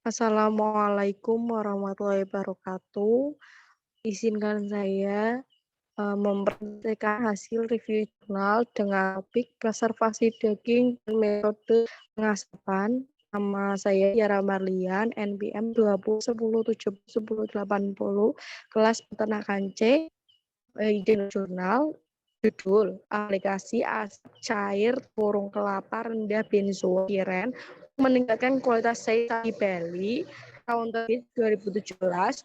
Assalamualaikum warahmatullahi wabarakatuh. Izinkan saya mempresentasikan hasil review jurnal dengan topik preservasi daging dan metode pengasapan. Nama saya Yara Marlian, NPM 2010701080, kelas peternakan C, izin jurnal. Judul, aplikasi asap cair burung kelapa rendah benzoiren meningkatkan kualitas sapi Bali tahun terbit 2017,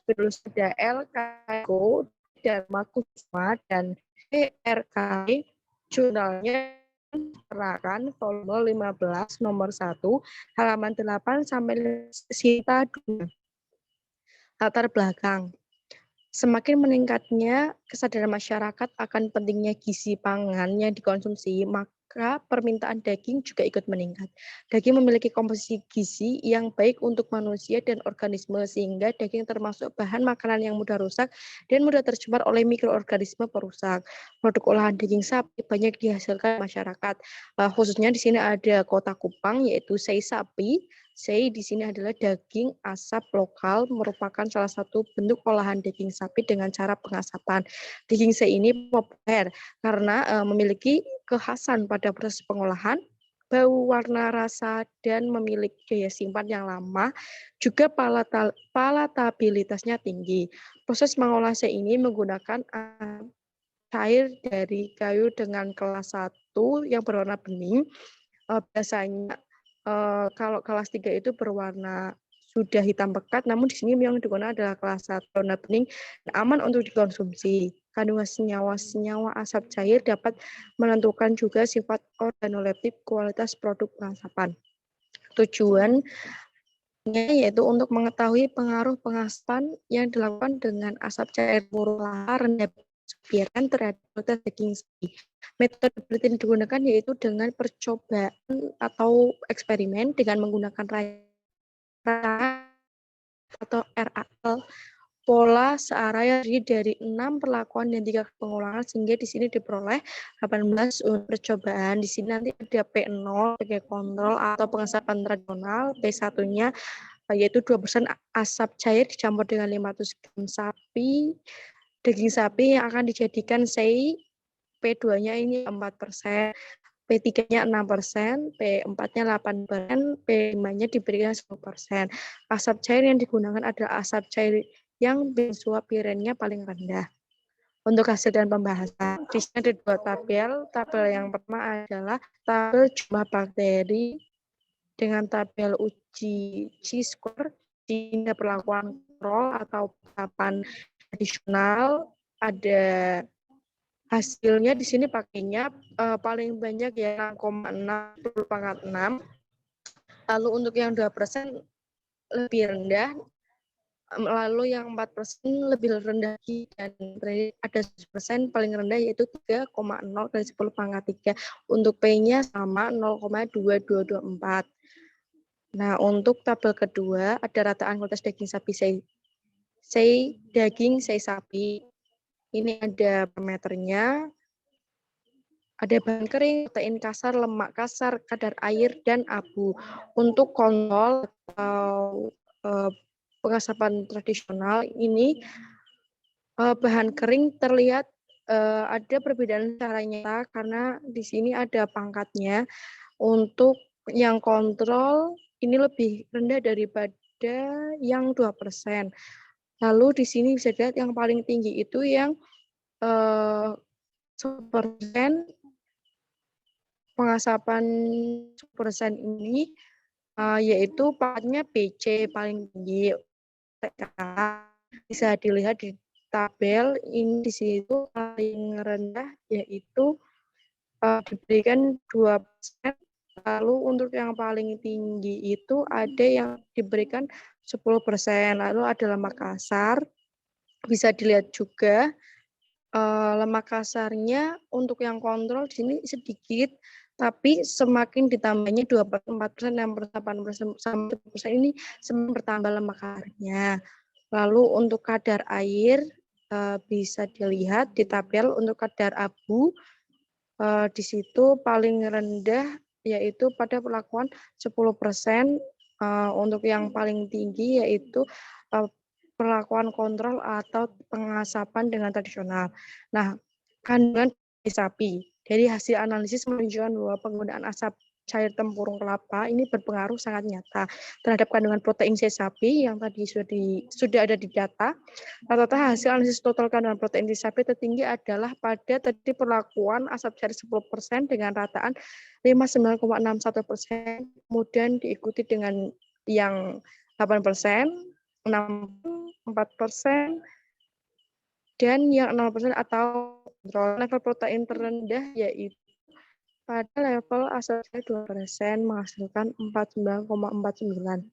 penulis ada L. Kago, Dharma Kusuma, dan PRK. Jurnalnya Terakan volume 15 nomor 1 halaman 8 sampai sita 2. Latar belakang. Semakin meningkatnya kesadaran masyarakat akan pentingnya gizi pangan yang dikonsumsi, maka permintaan daging juga ikut meningkat. Daging memiliki komposisi gizi yang baik untuk manusia dan organisme, sehingga daging termasuk bahan makanan yang mudah rusak dan mudah tercemar oleh mikroorganisme perusak. Produk olahan daging sapi banyak dihasilkan masyarakat. Khususnya di sini ada Kota Kupang, yaitu sei sapi. Sei di sini adalah daging asap lokal, merupakan salah satu bentuk olahan daging sapi dengan cara pengasapan. Daging sei ini populer karena memiliki kekhasan pada proses pengolahan, bau, warna, rasa, dan memiliki daya simpan yang lama, juga palatabilitasnya tinggi. Proses mengolah sei ini menggunakan cair dari kayu dengan kelas 1 yang berwarna bening. Biasanya kalau kelas 3 itu berwarna sudah hitam pekat, namun di sini yang digunakan adalah kelas 1 warna bening, aman untuk dikonsumsi. Kandungan senyawa-senyawa asap cair dapat menentukan juga sifat organoleptik kualitas produk pengasapan. Tujuannya yaitu untuk mengetahui pengaruh pengasapan yang dilakukan dengan asap cair burung rendah benzoiren terhadap kualitas daging sapi. Metode penelitian yang digunakan yaitu dengan percobaan atau eksperimen dengan menggunakan atau RAL, pola searah yang terdiri dari 6 perlakuan dan 3 pengulangan, sehingga di sini diperoleh 18 unit percobaan. Di sini nanti ada P0 sebagai kontrol atau pengasapan tradisional, P1-nya yaitu 2% asap cair dicampur dengan 500 gram daging sapi yang akan dijadikan sei. P2-nya ini 4%, P3-nya 6%, P4-nya 8%, P5-nya diberikan 10%. Asap cair yang digunakan adalah asap cair yang benzoapirennya paling rendah. Untuk hasil dan pembahasan, di sini ada 2 tabel. Tabel yang pertama adalah tabel jumlah bakteri dengan tabel uji Chi-score, di sini perlakuan kontrol atau penerapan tradisional. Ada hasilnya di sini pakainya paling banyak ya 6,6 pangkat 6. Lalu untuk yang 2% lebih rendah, lalu yang 4% lebih rendah lagi, dan ada 1% paling rendah yaitu 3,0 kali 10 pangkat 3. Untuk P-nya sama 0,2224. Nah, untuk tabel kedua ada rataan kualitas daging sapi daging sei sapi. Ini ada parameternya. Ada bahan kering, protein kasar, lemak kasar, kadar air, dan abu. Untuk kontrol atau pengasapan tradisional ini bahan kering terlihat ada perbedaan secara nyata karena di sini ada pangkatnya. Untuk yang kontrol ini lebih rendah daripada yang 2%. Lalu di sini bisa dilihat yang paling tinggi itu yang 1% pengasapan 1% ini yaitu pangkatnya BC paling tinggi. Bisa dilihat di tabel ini, di situ paling rendah yaitu diberikan 2%. Lalu untuk yang paling tinggi itu ada yang diberikan 10%. Lalu ada lemak kasar. Bisa dilihat juga lemak kasarnya untuk yang kontrol di sini sedikit, tapi semakin ditambahnya 2%, 4%, 6%, 8%, sampai 10% ini semakin bertambah lemak kasarnya. Lalu untuk kadar air bisa dilihat di tabel. Untuk kadar abu di situ paling rendah yaitu pada perlakuan 10%, Untuk yang paling tinggi yaitu perlakuan kontrol atau pengasapan dengan tradisional. Nah, kandungan sapi. Dari hasil analisis menunjukkan bahwa penggunaan asap cair tempurung kelapa ini berpengaruh sangat nyata terhadap kandungan protein C sapi yang tadi sudah ada di data. Rata-rata hasil analisis total kandungan protein C sapi tertinggi adalah pada tadi perlakuan asap cair 10% dengan rataan 59,61%, kemudian diikuti dengan yang 8%, 4%, dan yang 0% atau kontrol. Level protein terendah yaitu pada level asap cair 2% menghasilkan 49,49.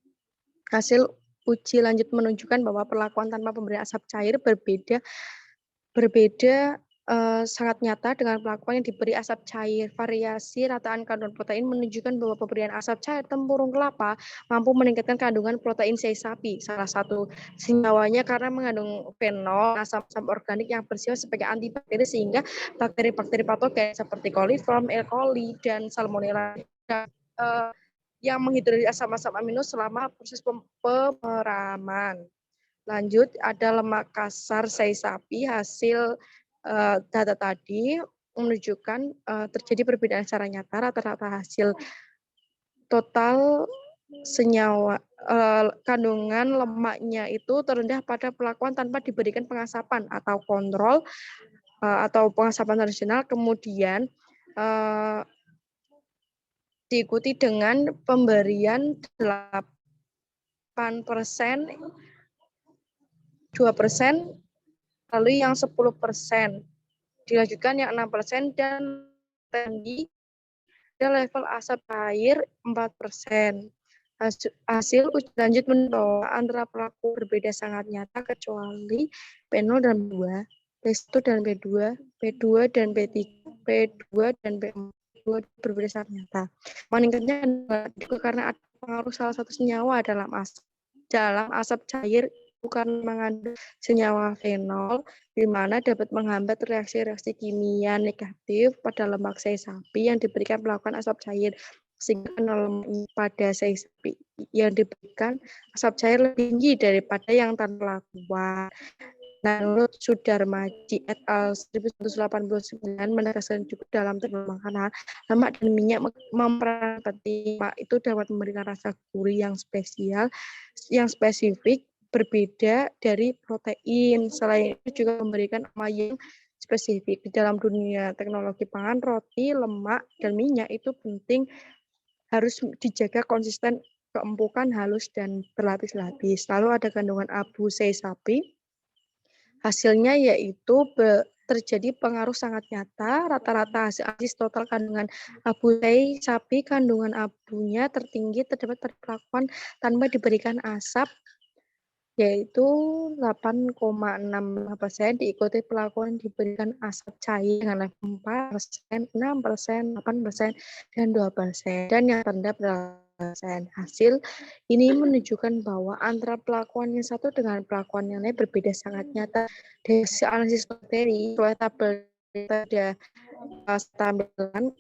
Hasil uji lanjut menunjukkan bahwa perlakuan tanpa pemberian asap cair berbeda sangat nyata dengan perlakuan yang diberi asap cair. Variasi rataan kandungan protein menunjukkan bahwa pemberian asap cair tempurung kelapa mampu meningkatkan kandungan protein C sapi. Salah satu senyawanya karena mengandung fenol, asam-asam organik yang bersifat sebagai antibakteri sehingga bakteri-bakteri patogen seperti coliform, E. coli, dan salmonella yang menghidrolisis asam-asam amino selama proses pemeraman. Lanjut, ada lemak kasar sei sapi. Hasil data tadi menunjukkan terjadi perbedaan secara nyata. Rata-rata hasil total senyawa kandungan lemaknya itu terendah pada perlakuan tanpa diberikan pengasapan atau kontrol atau pengasapan tradisional. Kemudian diikuti dengan pemberian 8%, 2%, lalu yang 10%, dilanjutkan yang 6%, dan tinggi dan level asap cair 4%. Hasil uji lanjut menunjukkan antara pelaku berbeda sangat nyata kecuali P0 dan B2, P1 dan P2, P2 dan P3, P2 dan P4 berbeda sangat nyata. Meningkatnya juga karena ada pengaruh salah satu senyawa dalam asap cair bukan mengandung senyawa fenol, di mana dapat menghambat reaksi-reaksi kimia negatif pada lemak sei sapi yang diberikan melakukan asap cair, sehingga lemak pada sei sapi yang diberikan asap cair lebih tinggi daripada yang tanpa perlakuan. Nah, menurut Sudarmaji et al. 1989 menegaskan juga dalam teknik makanan, lemak dan minyak memperan penting. Lemak itu dapat memberikan rasa gurih yang spesifik, berbeda dari protein. Selain itu juga memberikan aroma yang spesifik. Di dalam dunia teknologi pangan, roti, lemak, dan minyak itu penting harus dijaga konsisten keempukan halus dan berlapis-lapis. Lalu ada kandungan abu sei sapi. Hasilnya yaitu terjadi pengaruh sangat nyata. Rata-rata hasil analisis total kandungan abu sei sapi, kandungan abunya tertinggi terdapat perlakuan tanpa diberikan asap, yaitu 8,65%, diikuti perlakuan diberikan asap cair dengan level 4%, 6%, 8%, dan 2%, dan yang rendah persen. Hasil ini menunjukkan bahwa antara perlakuan yang satu dengan perlakuan yang lain berbeda sangat nyata. Dari analisis bakteri, tabel pada tampilan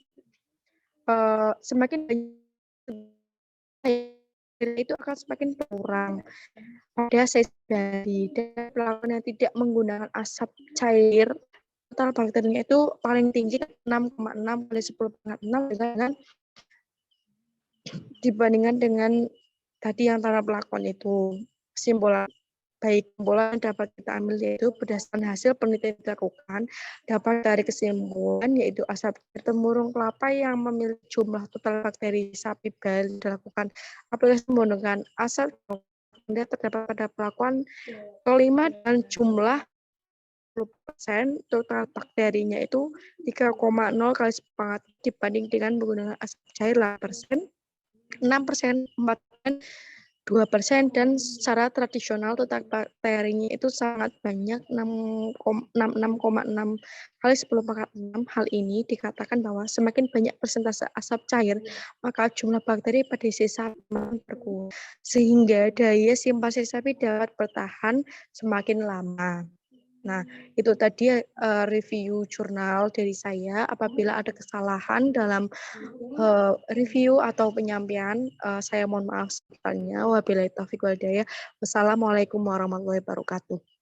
semakin banyak itu akan semakin berkurang pada sesi dari dan perlakuan yang tidak menggunakan asap cair. Total bakterinya itu paling tinggi 6,6 kali 10⁻⁶ dibandingkan dengan tadi yang tanpa perlakuan itu. Kesimpulan dapat kita ambil yaitu berdasarkan hasil penelitian yang dilakukan dapat dari kesimpulan yaitu asap tempurung kelapa yang memiliki jumlah total bakteri sapi bal dilakukan aplikasi menggunakan asap terdapat pada perlakuan kelima dan jumlah 10% total bakterinya itu 3,0 kali sepakat dibanding dengan menggunakan asap cair 8%, 6%, 4%, 2%, dan secara tradisional total bakterinya itu sangat banyak 6,6 kali 10⁻⁶. Hal ini dikatakan bahwa semakin banyak persentase asap cair, maka jumlah bakteri pada sei sapi berkurang, sehingga daya simpan sei sapi dapat bertahan semakin lama. Nah, itu tadi review jurnal dari saya. Apabila ada kesalahan dalam review atau penyampaian, saya mohon maaf sebesarnya. Wabillahi taufiq wal hidayah. Wassalamualaikum warahmatullahi wabarakatuh.